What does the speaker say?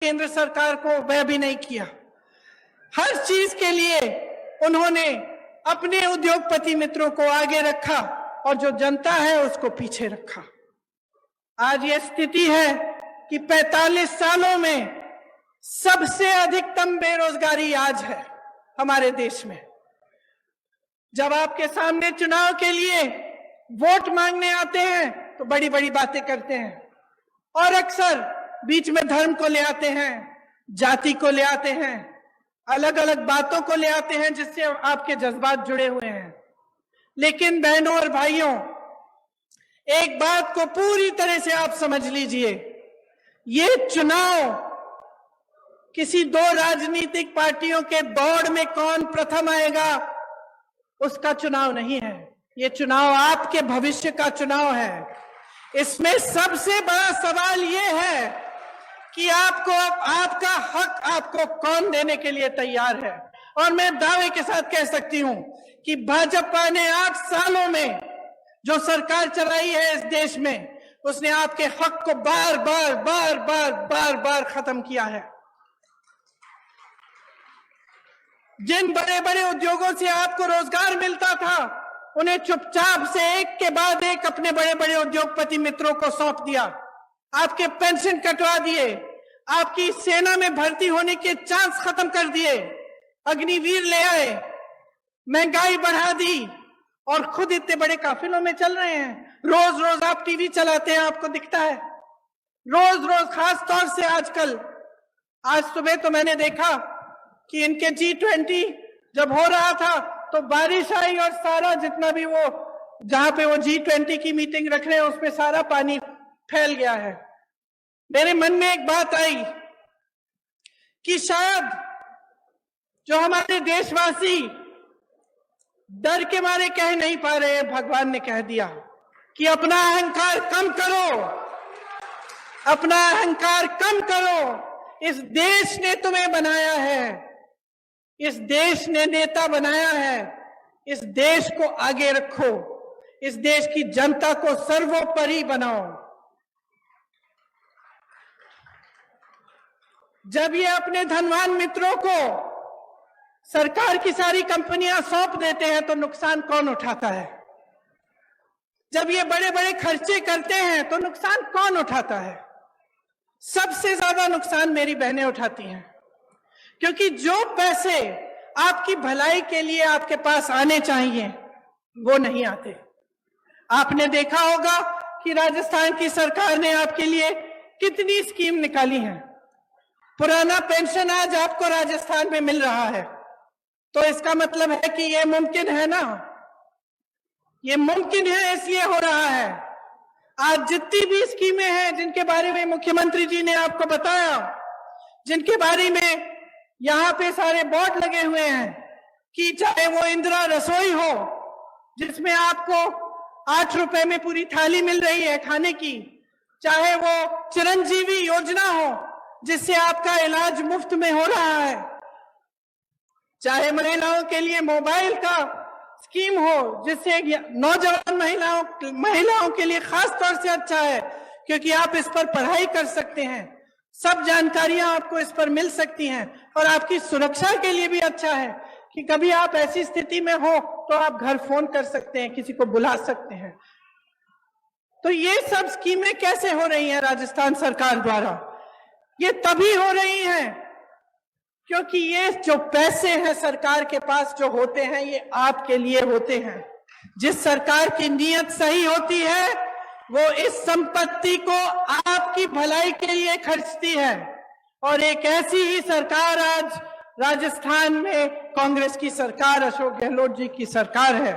केंद्र सरकार को वह भी नहीं किया। हर चीज के लिए उन्होंने अपने उद्योगपति मित्रों को आगे रखा और जो जनता है उसको पीछे रखा। आज ये स्थिति है कि 45 सालों में सबसे अधिकतम बेरोजगारी आज है हमारे देश में। जब आपके सामने चुनाव के लिए वोट मांगने आते हैं तो बड़ी बड़ी बातें करते हैं और अक्सर बीच में धर्म को ले आते हैं, जाति को ले आते हैं, अलग अलग बातों को ले आते हैं जिससे आपके जज्बात जुड़े हुए हैं। लेकिन बहनों और भाइयों, एक बात को पूरी तरह से आप समझ लीजिए, ये चुनाव किसी दो राजनीतिक पार्टियों के दौड़ में कौन प्रथम आएगा उसका चुनाव नहीं है। ये चुनाव आपके भविष्य का चुनाव है। इसमें सबसे बड़ा सवाल ये है कि आपका हक आपको कौन देने के लिए तैयार है। और मैं दावे के साथ कह सकती हूं कि भाजपा ने 8 सालों में जो सरकार चलाई है इस देश में, उसने आपके हक को बार बार खत्म किया है। जिन बड़े बड़े उद्योगों से आपको रोजगार मिलता था उन्हें चुपचाप से एक के बाद एक अपने बड़े बड़े उद्योगपति मित्रों को सौंप दिया। आपके पेंशन कटवा दिए, आपकी सेना में भर्ती होने के चांस खत्म कर दिए, अग्निवीर ले आए, महंगाई बढ़ा दी और खुद इतने बड़े काफिलों में चल रहे हैं। रोज रोज आप टीवी चलाते हैं, आपको दिखता है रोज रोज, खास तौर से आजकल। आज सुबह तो मैंने देखा कि इनके G20 जब हो रहा था तो बारिश आई और सारा जितना भी वो जहां पे वो G20 की मीटिंग रख रहे हैं उसमें सारा पानी फैल गया है। मेरे मन में एक बात आई कि शायद जो हमारे देशवासी डर के मारे कह नहीं पा रहे हैं, भगवान ने कह दिया कि अपना अहंकार कम करो, अपना अहंकार कम करो। इस देश ने तुम्हें बनाया है, इस देश ने नेता बनाया है, इस देश को आगे रखो, इस देश की जनता को सर्वोपरि बनाओ। जब ये अपने धनवान मित्रों को सरकार की सारी कंपनियां सौंप देते हैं तो नुकसान कौन उठाता है? जब ये बड़े बड़े खर्चे करते हैं तो नुकसान कौन उठाता है? सबसे ज्यादा नुकसान मेरी बहनें उठाती हैं, क्योंकि जो पैसे आपकी भलाई के लिए आपके पास आने चाहिए वो नहीं आते। आपने देखा होगा कि राजस्थान की सरकार ने आपके लिए कितनी स्कीम निकाली है। पुराना पेंशन आज आपको राजस्थान में मिल रहा है, तो इसका मतलब है कि ये मुमकिन है ना, ये मुमकिन है इसलिए हो रहा है। आज जितनी भी स्कीमें हैं जिनके बारे में मुख्यमंत्री जी ने आपको बताया, जिनके बारे में यहाँ पे सारे बोर्ड लगे हुए हैं, कि चाहे वो इंदिरा रसोई हो जिसमें आपको 8 रुपए में पूरी थाली मिल रही है खाने की, चाहे वो चिरंजीवी योजना हो जिससे आपका इलाज मुफ्त में हो रहा है, चाहे महिलाओं के लिए मोबाइल का स्कीम हो जिससे नौजवान महिलाओं के लिए खास तौर से अच्छा है क्योंकि आप इस पर पढ़ाई कर सकते हैं, सब जानकारियां आपको इस पर मिल सकती हैं और आपकी सुरक्षा के लिए भी अच्छा है कि कभी आप ऐसी स्थिति में हो तो आप घर फोन कर सकते हैं, किसी को बुला सकते हैं। तो ये सब स्कीमें कैसे हो रही हैं राजस्थान सरकार द्वारा? ये तभी हो रही हैं क्योंकि ये जो पैसे हैं सरकार के पास जो होते हैं ये आपके लिए होते हैं। जिस सरकार की नीयत सही होती है वो इस संपत्ति को आपकी भलाई के लिए खर्चती है, और एक ऐसी ही सरकार आज राजस्थान में कांग्रेस की सरकार, अशोक गहलोत जी की सरकार है।